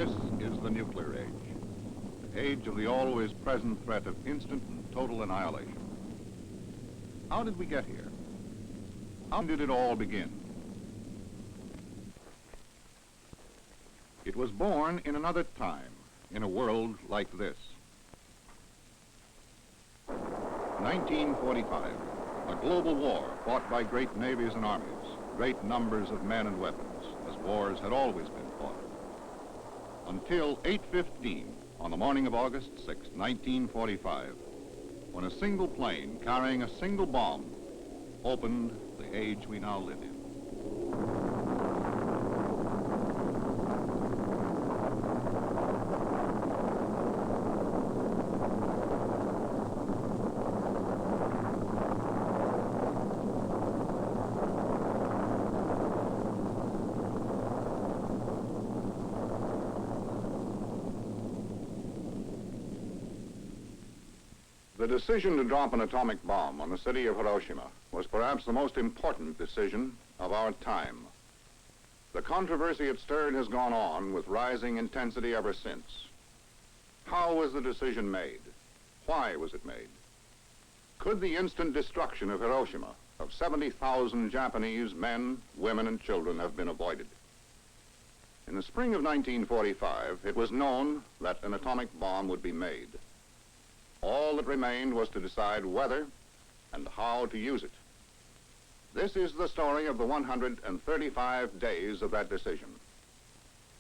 This is the nuclear age, the age of the always present threat of instant and total annihilation. How did we get here? How did it all begin? It was born in another time, in a world like this. 1945, a global war fought by great navies and armies, great numbers of men and weapons, as wars had always been fought. Until 8:15 on the morning of August 6, 1945, when a single plane carrying a single bomb opened the age we now live in. The decision to drop an atomic bomb on the city of Hiroshima was perhaps the most important decision of our time. The controversy it stirred has gone on with rising intensity ever since. How was the decision made? Why was it made? Could the instant destruction of Hiroshima of 70,000 Japanese men, women, and children have been avoided? In the spring of 1945, it was known that an atomic bomb would be made. All that remained was to decide whether and how to use it. This is the story of the 135 days of that decision.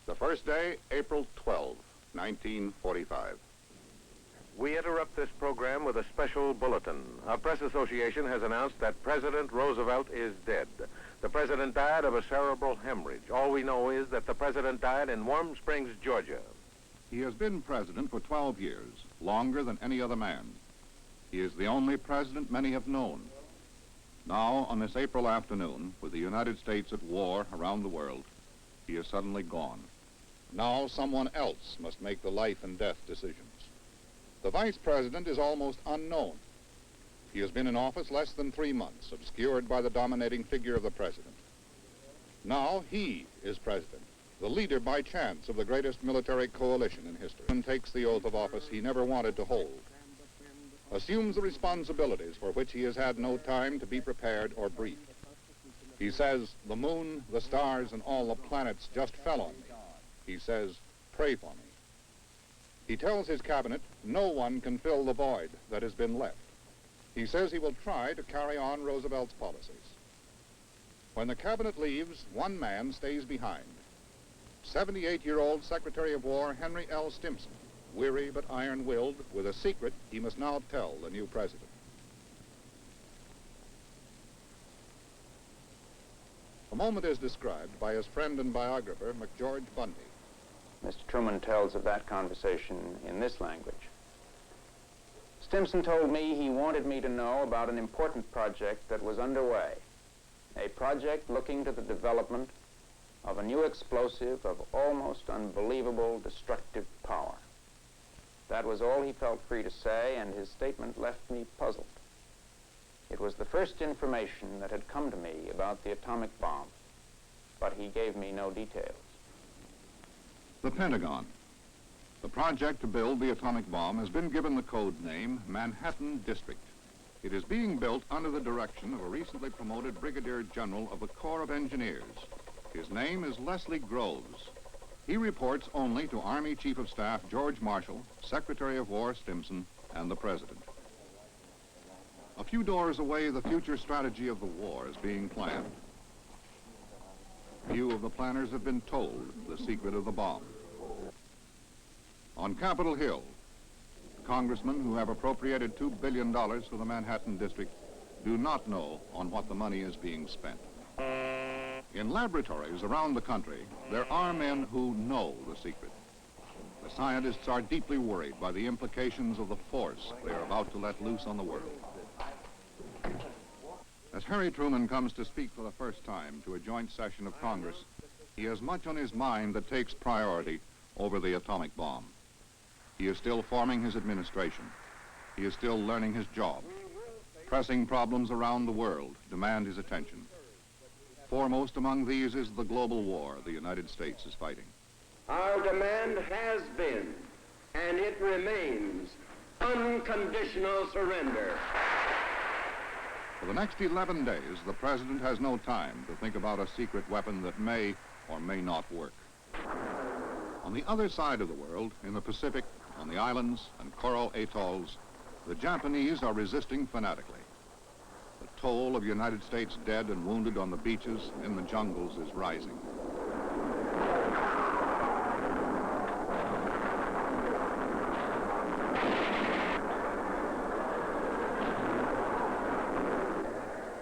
The first day, April 12, 1945. We interrupt this program with a special bulletin. Our press association has announced that President Roosevelt is dead. The president died of a cerebral hemorrhage. All we know is that the president died in Warm Springs, Georgia. He has been president for 12 years, longer than any other man. He is the only president many have known. Now, on this April afternoon, with the United States at war around the world, he is suddenly gone. Now someone else must make the life and death decisions. The vice president is almost unknown. He has been in office less than 3 months, obscured by the dominating figure of the president. Now he is president, the leader by chance of the greatest military coalition in history, and takes the oath of office he never wanted to hold, assumes the responsibilities for which he has had no time to be prepared or briefed. He says, the moon, the stars, and all the planets just fell on me. He says, pray for me. He tells his cabinet, no one can fill the void that has been left. He says he will try to carry on Roosevelt's policies. When the cabinet leaves, one man stays behind. 78-year-old Secretary of War Henry L. Stimson, weary but iron-willed, with a secret he must now tell the new president. The moment is described by his friend and biographer, McGeorge Bundy. Mr. Truman tells of that conversation in this language. Stimson told me he wanted me to know about an important project that was underway, a project looking to the development of a new explosive of almost unbelievable destructive power. That was all he felt free to say, and his statement left me puzzled. It was the first information that had come to me about the atomic bomb, but he gave me no details. The Pentagon. The project to build the atomic bomb has been given the code name Manhattan District. It is being built under the direction of a recently promoted Brigadier General of the Corps of Engineers. His name is Leslie Groves. He reports only to Army Chief of Staff George Marshall, Secretary of War Stimson, and the President. A few doors away, the future strategy of the war is being planned. Few of the planners have been told the secret of the bomb. On Capitol Hill, congressmen who have appropriated $2 billion for the Manhattan District do not know on what the money is being spent. In laboratories around the country, there are men who know the secret. The scientists are deeply worried by the implications of the force they are about to let loose on the world. As Harry Truman comes to speak for the first time to a joint session of Congress, he has much on his mind that takes priority over the atomic bomb. He is still forming his administration. He is still learning his job. Pressing problems around the world demand his attention. Foremost among these is the global war the United States is fighting. Our demand has been, and it remains, unconditional surrender. For the next 11 days, the president has no time to think about a secret weapon that may or may not work. On the other side of the world, in the Pacific, on the islands and coral atolls, the Japanese are resisting fanatically. The toll of United States dead and wounded on the beaches and in the jungles is rising.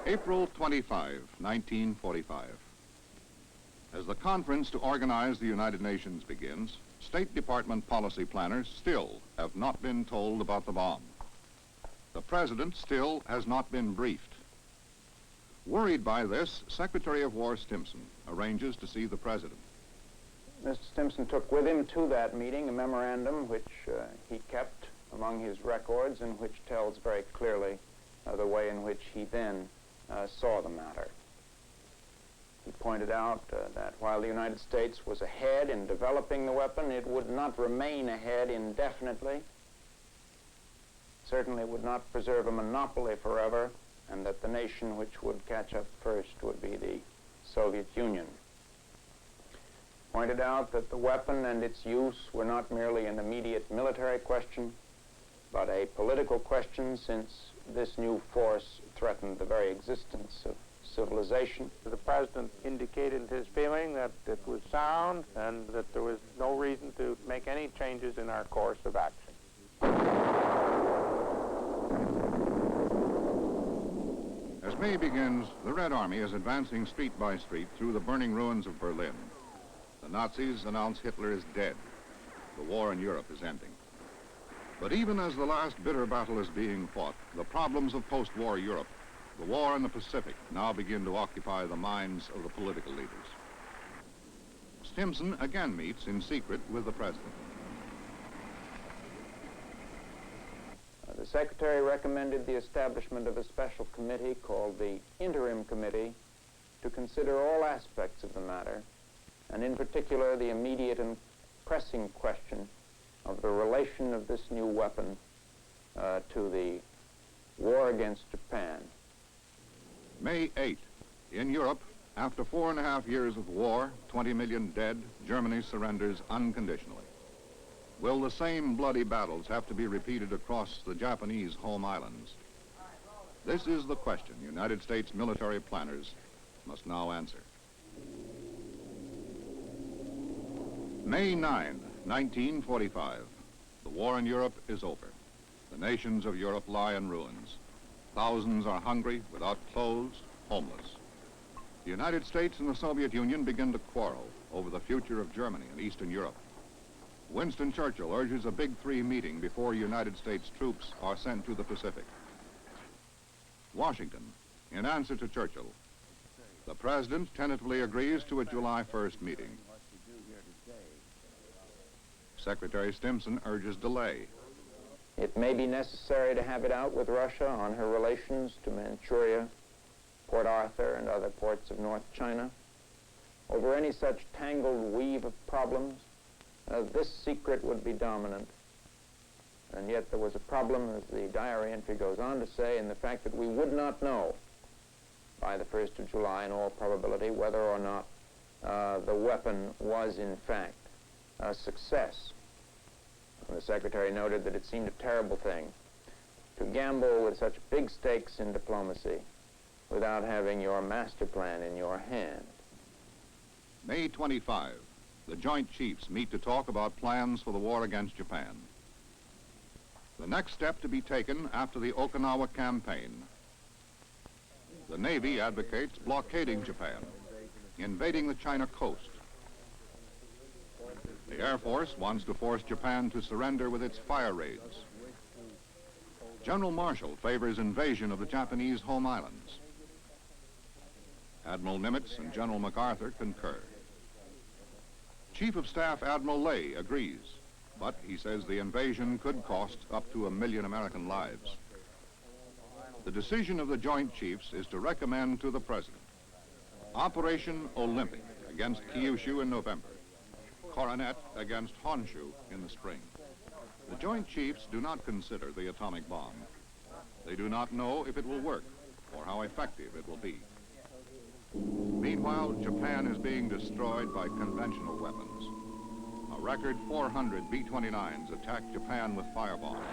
April 25, 1945. As the conference to organize the United Nations begins, State Department policy planners still have not been told about the bomb. The president still has not been briefed. Worried by this, Secretary of War Stimson arranges to see the president. Mr. Stimson took with him to that meeting a memorandum which he kept among his records and which tells very clearly the way in which he then saw the matter. He pointed out that while the United States was ahead in developing the weapon, it would not remain ahead indefinitely, certainly would not preserve a monopoly forever, and that the nation which would catch up first would be the Soviet Union. Pointed out that the weapon and its use were not merely an immediate military question, but a political question, since this new force threatened the very existence of civilization. The president indicated his feeling that it was sound and that there was no reason to make any changes in our course of action. As May begins, the Red Army is advancing street by street through the burning ruins of Berlin. The Nazis announce Hitler is dead. The war in Europe is ending. But even as the last bitter battle is being fought, the problems of post-war Europe, the war in the Pacific, now begin to occupy the minds of the political leaders. Stimson again meets in secret with the president. The Secretary recommended the establishment of a special committee called the Interim Committee to consider all aspects of the matter, and in particular the immediate and pressing question of the relation of this new weapon to the war against Japan. May 8. In Europe, after 4.5 years of war, 20 million dead, Germany surrenders unconditionally. Will the same bloody battles have to be repeated across the Japanese home islands? This is the question United States military planners must now answer. May 9, 1945. The war in Europe is over. The nations of Europe lie in ruins. Thousands are hungry, without clothes, homeless. The United States and the Soviet Union begin to quarrel over the future of Germany and Eastern Europe. Winston Churchill urges a Big Three meeting before United States troops are sent to the Pacific. Washington, in answer to Churchill, the president tentatively agrees to a July 1st meeting. Secretary Stimson urges delay. It may be necessary to have it out with Russia on her relations to Manchuria, Port Arthur, and other ports of North China. Over any such tangled weave of problems, this secret would be dominant. And yet there was a problem, as the diary entry goes on to say, in the fact that we would not know by the 1st of July, in all probability, whether or not the weapon was in fact a success. And the Secretary noted that it seemed a terrible thing to gamble with such big stakes in diplomacy without having your master plan in your hand. May 25, the Joint Chiefs meet to talk about plans for the war against Japan. The next step to be taken after the Okinawa campaign. The Navy advocates blockading Japan, invading the China coast. The Air Force wants to force Japan to surrender with its fire raids. General Marshall favors invasion of the Japanese home islands. Admiral Nimitz and General MacArthur concur. Chief of Staff Admiral Ley agrees, but he says the invasion could cost up to 1 million American lives. The decision of the Joint Chiefs is to recommend to the President Operation Olympic against Kyushu in November, coronet against Honshu in the spring. The Joint Chiefs do not consider the atomic bomb. They do not know if it will work or how effective it will be. Meanwhile, Japan is being destroyed by conventional weapons. A record 400 B-29s attacked Japan with firebombs.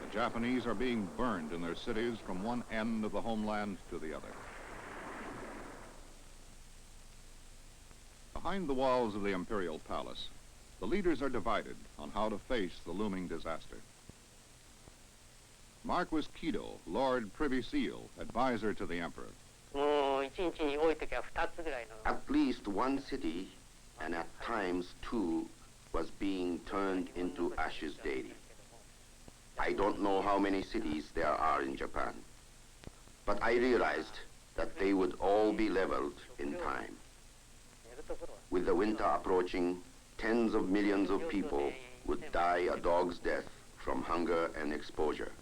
The Japanese are being burned in their cities from one end of the homeland to the other. Behind the walls of the Imperial Palace, the leaders are divided on how to face the looming disaster. Marquis Kido, Lord Privy Seal, advisor to the Emperor. At least one city, and at times two, was being turned into ashes daily. I don't know how many cities there are in Japan, but I realized that they would all be leveled in time. With the winter approaching, tens of millions of people would die a dog's death from hunger and exposure.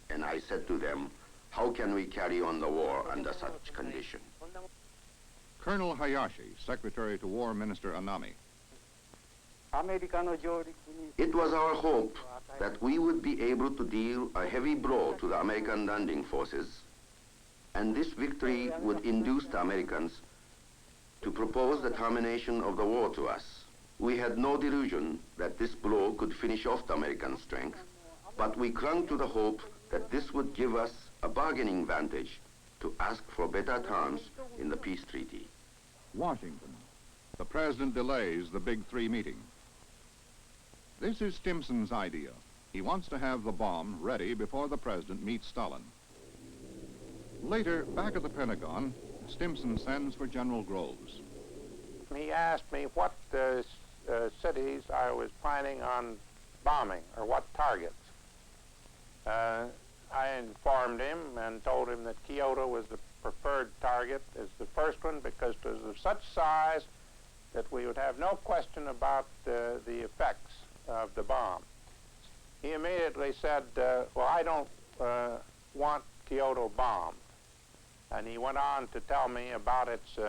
And I said to them, how can we carry on the war under such condition? Colonel Hayashi, Secretary to War Minister Anami. It was our hope that we would be able to deal a heavy blow to the American landing forces, and this victory would induce the Americans to propose the termination of the war to us. We had no delusion that this blow could finish off the American strength, but we clung to the hope that this would give us a bargaining advantage to ask for better terms in the peace treaty. Washington. The President delays the Big Three meeting. This is Stimson's idea. He wants to have the bomb ready before the President meets Stalin. Later, back at the Pentagon, Stimson sends for General Groves. He asked me what cities I was planning on bombing, or what targets. I informed him and told him that Kyoto was the preferred target as the first one because it was of such size that we would have no question about the effects of the bomb. He immediately said, well, I don't want Kyoto bombed. And he went on to tell me about its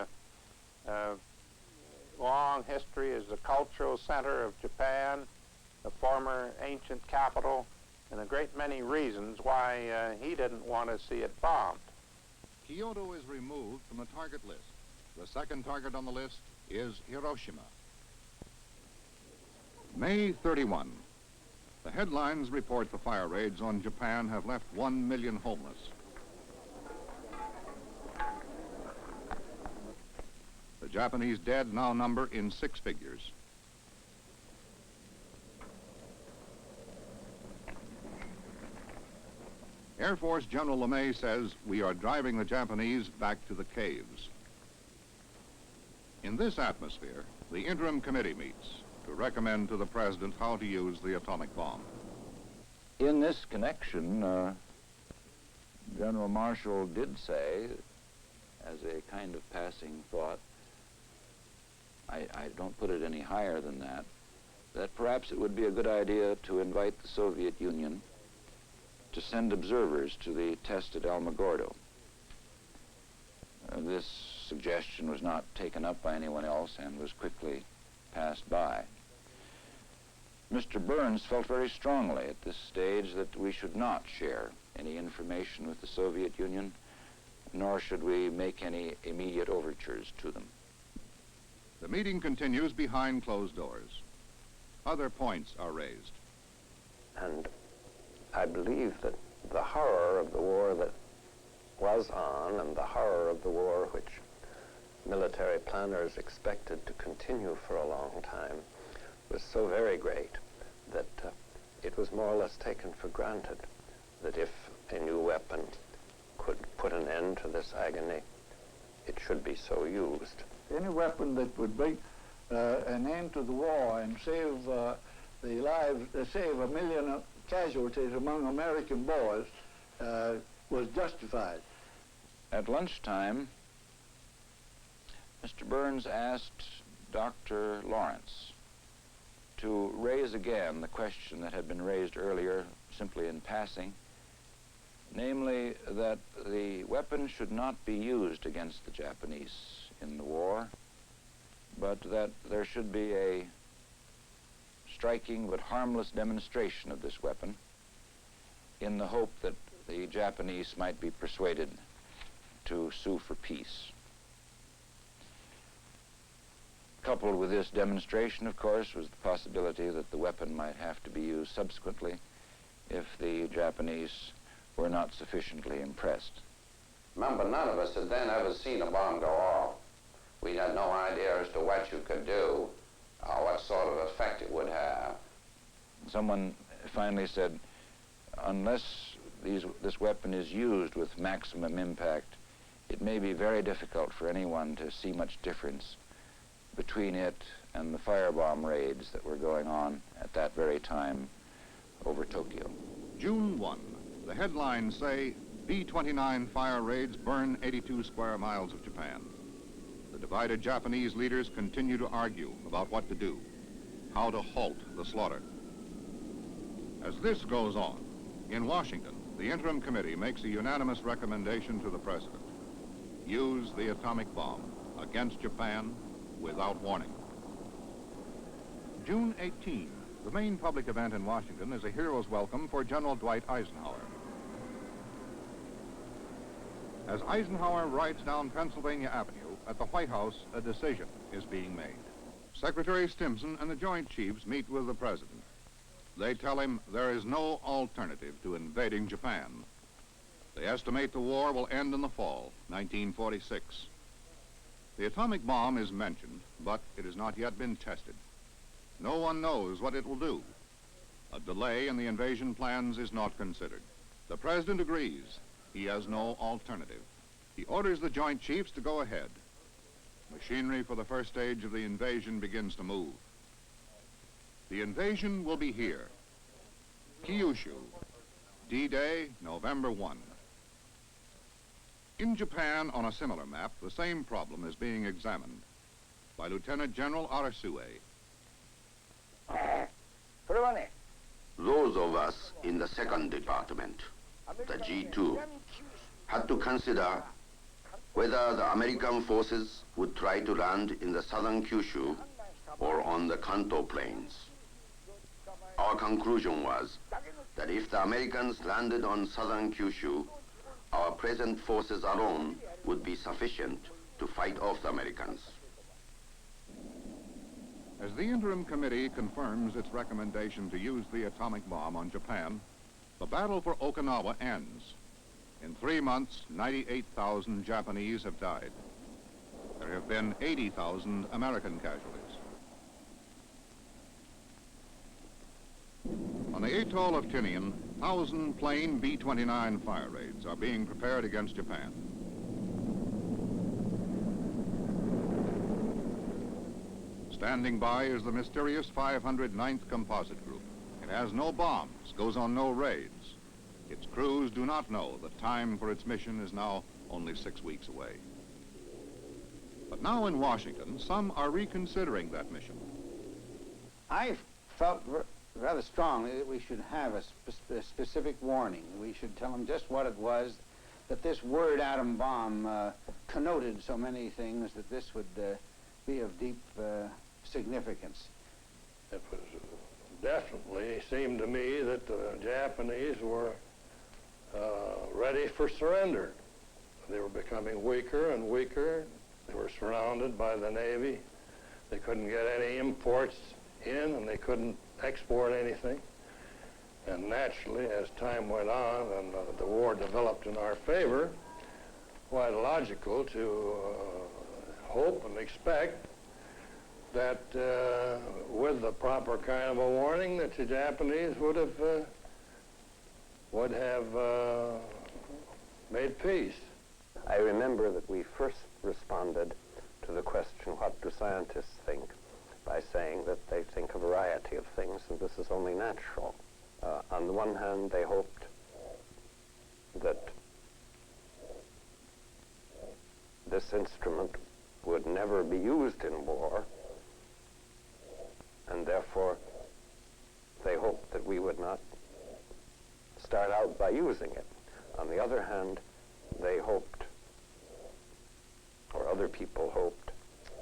long history as the cultural center of Japan, the former ancient capital, and a great many reasons why he didn't want to see it bombed. Kyoto is removed from the target list. The second target on the list is Hiroshima. May 31. The headlines report the fire raids on Japan have left 1 million homeless. The Japanese dead now number in 6 figures. Air Force General LeMay says we are driving the Japanese back to the caves. In this atmosphere, the interim committee meets to recommend to the President how to use the atomic bomb. In this connection, General Marshall did say, as a kind of passing thought, I don't put it any higher than that perhaps it would be a good idea to invite the Soviet Union to send observers to the test at Alamogordo. This suggestion was not taken up by anyone else and was quickly passed by. Mr. Burns felt very strongly at this stage that we should not share any information with the Soviet Union, nor should we make any immediate overtures to them. The meeting continues behind closed doors. Other points are raised. And I believe that the horror of the war that was on and the horror of the war which military planners expected to continue for a long time was so very great that it was more or less taken for granted that if a new weapon could put an end to this agony, it should be so used. Any weapon that would bring an end to the war and save the lives, save 1 million casualties among American boys was justified. At lunchtime, Mr. Burns asked Dr. Lawrence to raise again the question that had been raised earlier, simply in passing, namely that the weapon should not be used against the Japanese in the war, but that there should be a striking but harmless demonstration of this weapon in the hope that the Japanese might be persuaded to sue for peace. Coupled with this demonstration, of course, was the possibility that the weapon might have to be used subsequently if the Japanese were not sufficiently impressed. Remember, none of us had then ever seen a bomb go off. We had no idea as to what you could do, what sort of effect it would have. Someone finally said, unless this weapon is used with maximum impact, it may be very difficult for anyone to see much difference between it and the firebomb raids that were going on at that very time over Tokyo. June 1, the headlines say, B-29 fire raids burn 82 square miles of Japan. The divided Japanese leaders continue to argue about what to do, how to halt the slaughter. As this goes on, in Washington, the interim committee makes a unanimous recommendation to the president. Use the atomic bomb against Japan without warning. June 18, the main public event in Washington is a hero's welcome for General Dwight Eisenhower. As Eisenhower rides down Pennsylvania Avenue, at the White House, a decision is being made. Secretary Stimson and the Joint Chiefs meet with the president. They tell him there is no alternative to invading Japan. They estimate the war will end in the fall, 1946. The atomic bomb is mentioned, but it has not yet been tested. No one knows what it will do. A delay in the invasion plans is not considered. The president agrees. He has no alternative. He orders the Joint Chiefs to go ahead. Machinery for the first stage of the invasion begins to move. The invasion will be here. Kyushu, D-Day, November 1. In Japan, on a similar map, the same problem is being examined by Lieutenant General Arasue. Those of us in the second department, the G2, had to consider whether the American forces would try to land in the southern Kyushu or on the Kanto plains. Our conclusion was that if the Americans landed on southern Kyushu, our present forces alone would be sufficient to fight off the Americans. As the interim committee confirms its recommendation to use the atomic bomb on Japan, the battle for Okinawa ends. In 3 months, 98,000 Japanese have died. There have been 80,000 American casualties. On the atoll of Tinian, 1,000 plain B-29 fire raids are being prepared against Japan. Standing by is the mysterious 509th Composite Group. It has no bombs, goes on no raids. Its crews do not know that time for its mission is now only 6 weeks away. But now in Washington, some are reconsidering that mission. I felt rather strongly that we should have a specific warning. We should tell them just what it was, that this word atom bomb connoted so many things, that this would be of deep significance. It was definitely seemed to me that the Japanese were ready for surrender. They were becoming weaker and weaker. They were surrounded by the Navy. They couldn't get any imports in, and they couldn't export anything. And naturally, as time went on and the war developed in our favor, quite logical to hope and expect that with the proper kind of a warning that the Japanese would have made peace. I remember that we first responded to the question, what do scientists think, by saying that they think a variety of things, and this is only natural. On the one hand, they hoped that this instrument would never be used in war, and therefore they hoped that we would not start out by using it. On the other hand, they hoped, or other people hoped,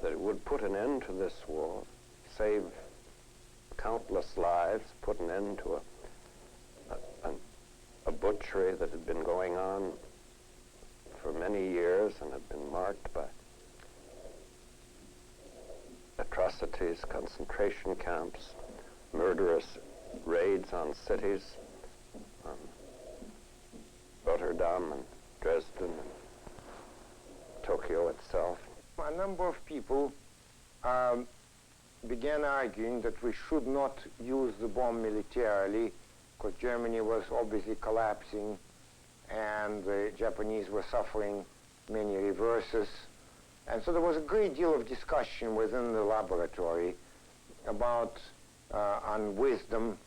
that it would put an end to this war, save countless lives, put an end to a butchery that had been going on for many years and had been marked by atrocities, concentration camps, murderous raids on cities, on Rotterdam and Dresden and Tokyo itself. A number of people began arguing that we should not use the bomb militarily because Germany was obviously collapsing and the Japanese were suffering many reverses. And so there was a great deal of discussion within the laboratory about unwisdom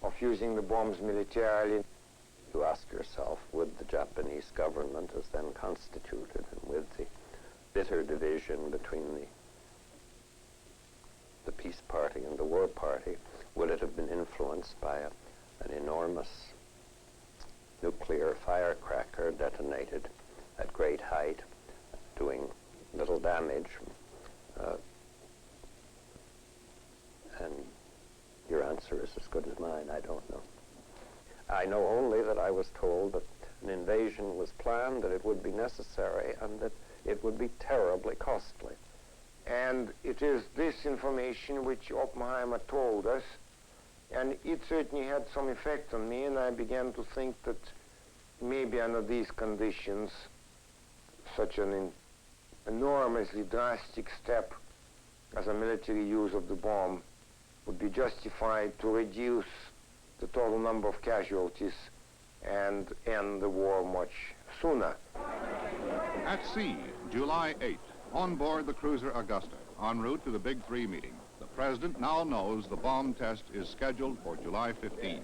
of using the bombs militarily. You ask yourself, would the Japanese government, as then constituted, and with the bitter division between the peace party and the war party, would it have been influenced by an enormous nuclear firecracker detonated at great height, doing little damage? And your answer is as good as mine. I don't know. I know only that I was told that an invasion was planned, that it would be necessary, and that it would be terribly costly. And it is this information which Oppenheimer told us, and it certainly had some effect on me, and I began to think that maybe under these conditions, such an enormously drastic step as a military use of the bomb would be justified to reduce the total number of casualties and end the war much sooner. At sea, July 8th, on board the cruiser Augusta, en route to the Big Three meeting, the President now knows the bomb test is scheduled for July 15.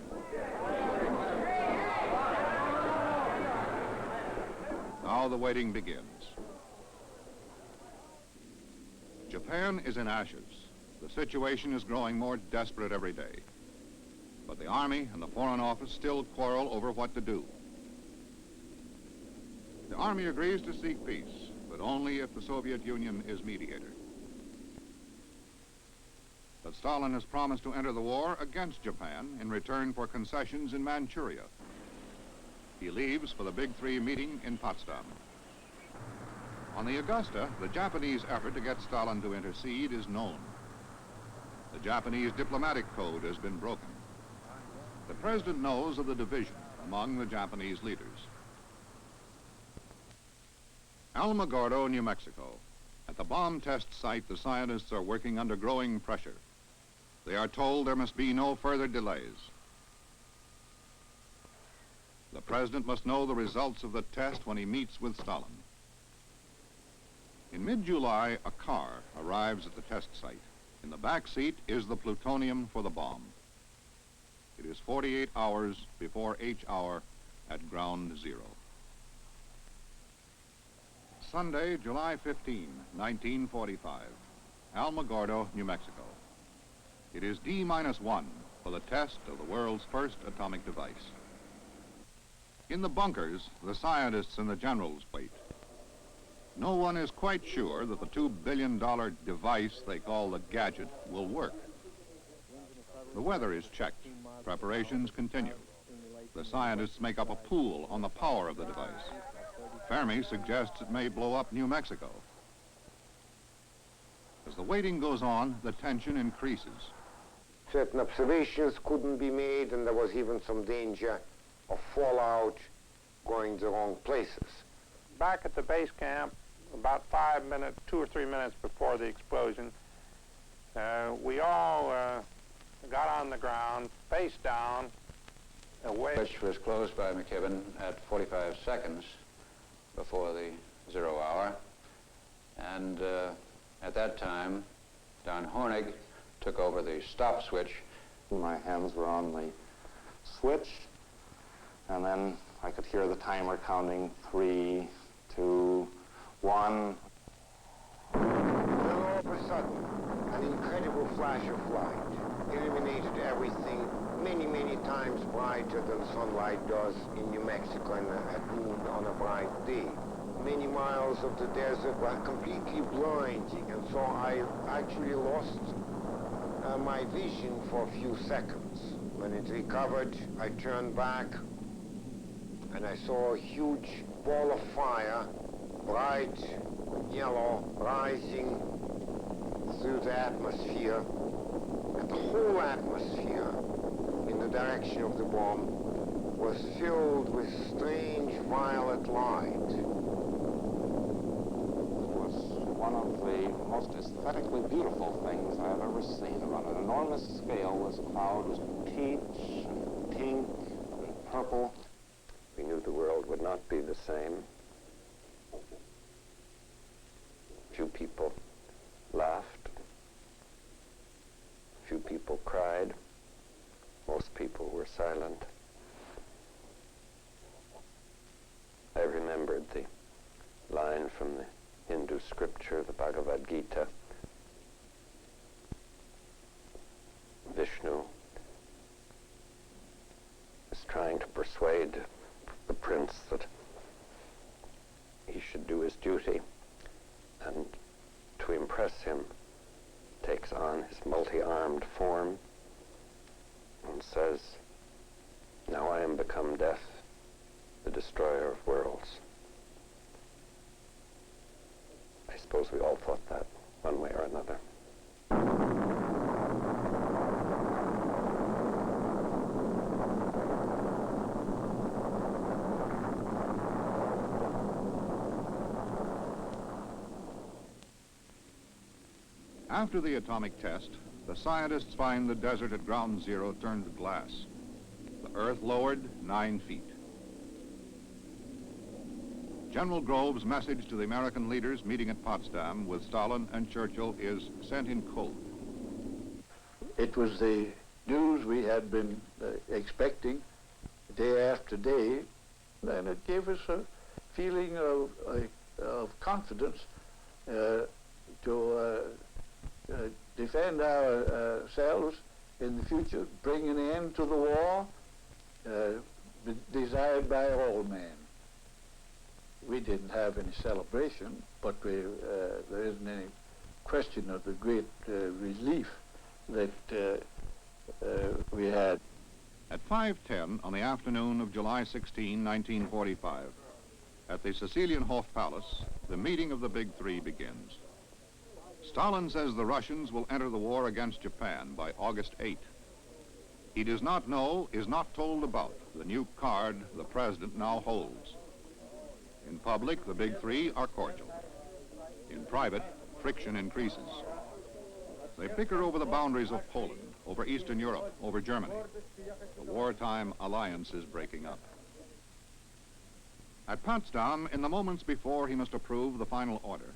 Now the waiting begins. Japan is in ashes. The situation is growing more desperate every day. But the Army and the Foreign Office still quarrel over what to do. The Army agrees to seek peace, but only if the Soviet Union is mediator. But Stalin has promised to enter the war against Japan in return for concessions in Manchuria. He leaves for the Big Three meeting in Potsdam. On the Augusta, the Japanese effort to get Stalin to intercede is known. The Japanese diplomatic code has been broken. The President knows of the division among the Japanese leaders. Alamogordo, New Mexico. At the bomb test site, the scientists are working under growing pressure. They are told there must be no further delays. The President must know the results of the test when he meets with Stalin. In mid-July, a car arrives at the test site. In the back seat is the plutonium for the bomb. It is 48 hours before H hour at ground zero. Sunday, July 15, 1945, Alamogordo, New Mexico. It is D-1 for the test of the world's first atomic device. In the bunkers, the scientists and the generals wait. No one is quite sure that the $2 billion device they call the gadget will work. The weather is checked. Preparations continue. The scientists make up a pool on the power of the device. Fermi suggests it may blow up New Mexico. As the waiting goes on, the tension increases. Certain observations couldn't be made, and there was even some danger of fallout going the wrong places. Back at the base camp, about 2 or 3 minutes before the explosion, we all got on the ground, face down, away. Which was closed by McKibben at 45 seconds before the 0 hour. And at that time, Don Hornig took over the stop switch. My hands were on the switch, and then I could hear the timer counting 3, 2, 1. Then all of a sudden, an incredible flash of light illuminated everything many, many times brighter than sunlight does in New Mexico at noon on a bright day. Many miles of the desert were completely blinding, and so I actually lost my vision for a few seconds. When it recovered, I turned back, and I saw a huge ball of fire, bright yellow, rising through the atmosphere, and the whole atmosphere in the direction of the bomb was filled with strange violet light. It was one of the most aesthetically beautiful things I've ever seen. On an enormous scale, this cloud was peach and pink and purple. We knew the world would not be the same. Few people laughed. Few people cried. Most people were silent. I remembered the line from the Hindu scripture, the Bhagavad Gita. Vishnu is trying to persuade the prince that he should do his duty, and to impress him takes on his multi-armed form and says, "Now I am become death, the destroyer of worlds." I suppose we all thought that one way or another. After the atomic test, the scientists find the desert at ground zero turned to glass. The Earth lowered 9 feet. General Grove's message to the American leaders meeting at Potsdam with Stalin and Churchill is sent in code. It was the news we had been expecting day after day, and it gave us a feeling of confidence to defend ourselves in the future, bring an end to the war desired by all men. We didn't have any celebration, but there isn't any question of the great relief that we had. At 5:10 on the afternoon of July 16, 1945, at the Sicilienhof Palace, the meeting of the Big Three begins. Stalin says the Russians will enter the war against Japan by August 8. He does not know, is not told about the new card the president now holds. In public, the Big Three are cordial. In private, friction increases. They bicker over the boundaries of Poland, over Eastern Europe, over Germany. The wartime alliance is breaking up. At Potsdam, in the moments before he must approve the final order,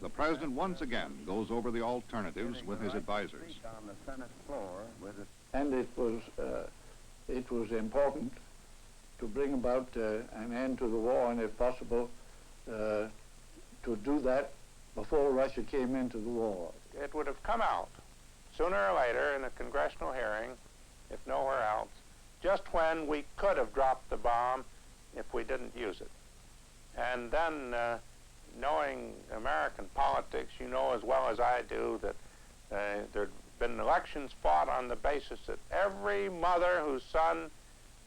the president once again goes over the alternatives with his advisors. And it was important to bring about an end to the war, and if possible, to do that before Russia came into the war. It would have come out sooner or later in a congressional hearing, if nowhere else, just when we could have dropped the bomb if we didn't use it. And then, knowing American politics, you know as well as I do that there'd been elections fought on the basis that every mother whose son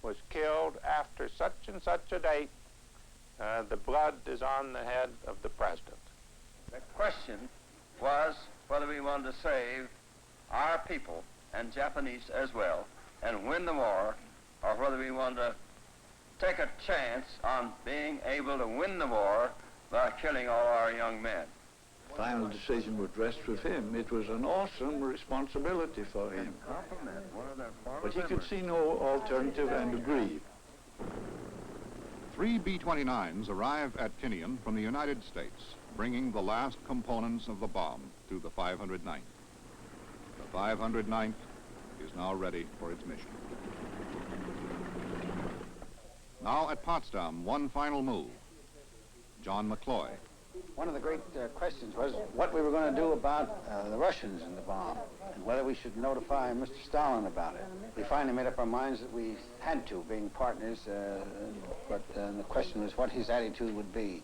was killed after such and such a date, the blood is on the head of the president. The question was whether we wanted to save our people and Japanese as well and win the war, or whether we wanted to take a chance on being able to win the war by killing all our young men. Final decision would rest with him. It was an awesome responsibility for him. But he could see no alternative and agreed. 3 B-29s arrive at Tinian from the United States, bringing the last components of the bomb to the 509th. The 509th is now ready for its mission. Now at Potsdam, one final move. John McCloy, One of the great questions was what we were going to do about the Russians and the bomb, and whether we should notify Mr. Stalin about it. We finally made up our minds that we had to, being partners, but the question was what his attitude would be.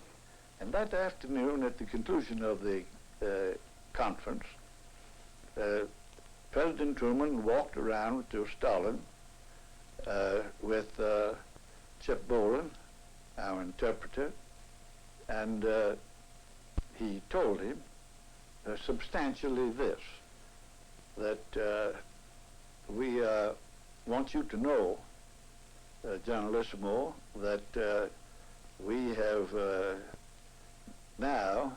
And that afternoon, at the conclusion of the conference, President Truman walked around to Stalin with Chip Bolan, our interpreter, and he told him substantially this, that we want you to know, Generalissimo, that we have now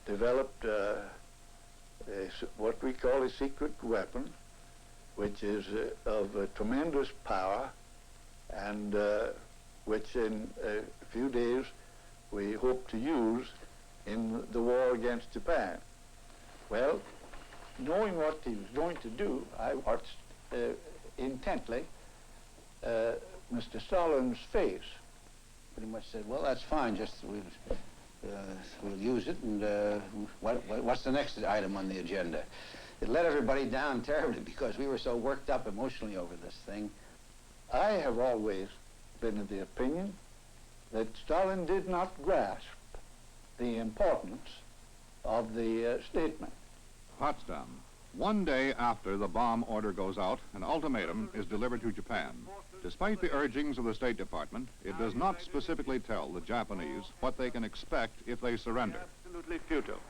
developed what we call a secret weapon, which is of tremendous power, and which in a few days we hope to use in the war against Japan. Well, knowing what he was going to do, I watched intently Mr. Stalin's face. Pretty much said, well, that's fine, just we'll use it, and what's the next item on the agenda? It let everybody down terribly because we were so worked up emotionally over this thing. I have always been of the opinion that Stalin did not grasp the importance of the statement. Potsdam. One day after the bomb order goes out, an ultimatum is delivered to Japan. Despite the urgings of the State Department, it does not specifically tell the Japanese what they can expect if they surrender. Absolutely futile.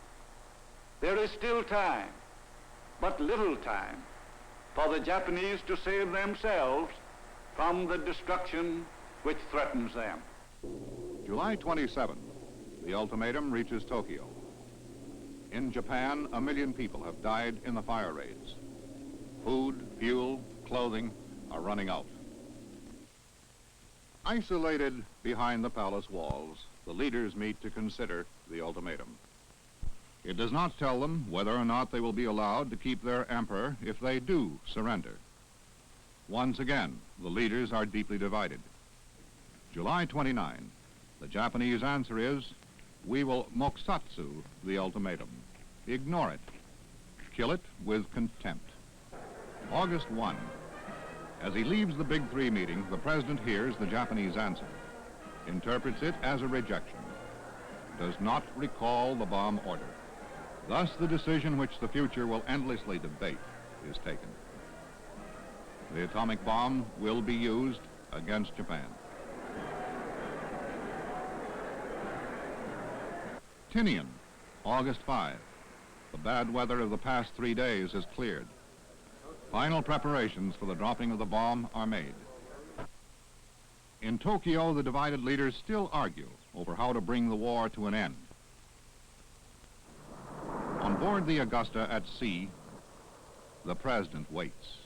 There is still time, but little time, for the Japanese to save themselves from the destruction which threatens them. July 27, the ultimatum reaches Tokyo. In Japan, 1 million people have died in the fire raids. Food, fuel, clothing are running out. Isolated behind the palace walls, the leaders meet to consider the ultimatum. It does not tell them whether or not they will be allowed to keep their emperor if they do surrender. Once again, the leaders are deeply divided. July 29, the Japanese answer is, we will mokusatsu the ultimatum. Ignore it. Kill it with contempt. August 1. As he leaves the Big Three meeting, the president hears the Japanese answer, interprets it as a rejection, does not recall the bomb order. Thus, the decision which the future will endlessly debate is taken. The atomic bomb will be used against Japan. Tinian, August 5. The bad weather of the past 3 days has cleared. Final preparations for the dropping of the bomb are made. In Tokyo, the divided leaders still argue over how to bring the war to an end. On board the Augusta at sea, the president waits.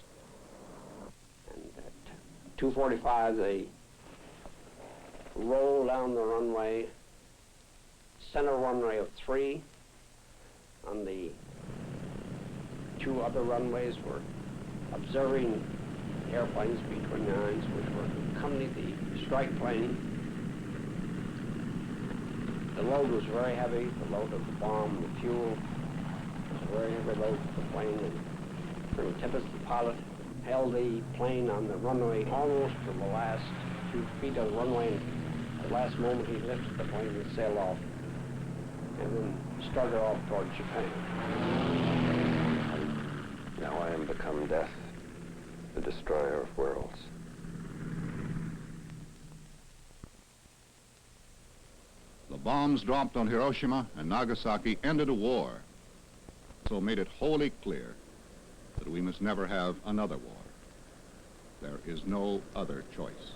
And at 2:45, they roll down the runway, center runway of 3. On the 2 other runways were observing airplanes, B-29s, which were accompanied the strike plane. The load was very heavy, the load of the bomb, the fuel was a very heavy load for the plane, and Colonel Tibbets, the pilot, held the plane on the runway almost to the last few feet of the runway, and at the last moment he lifted the plane and sailed off, and then started off toward Japan. Now I am become death, the destroyer of worlds. The bombs dropped on Hiroshima and Nagasaki ended a war, so made it wholly clear that we must never have another war. There is no other choice.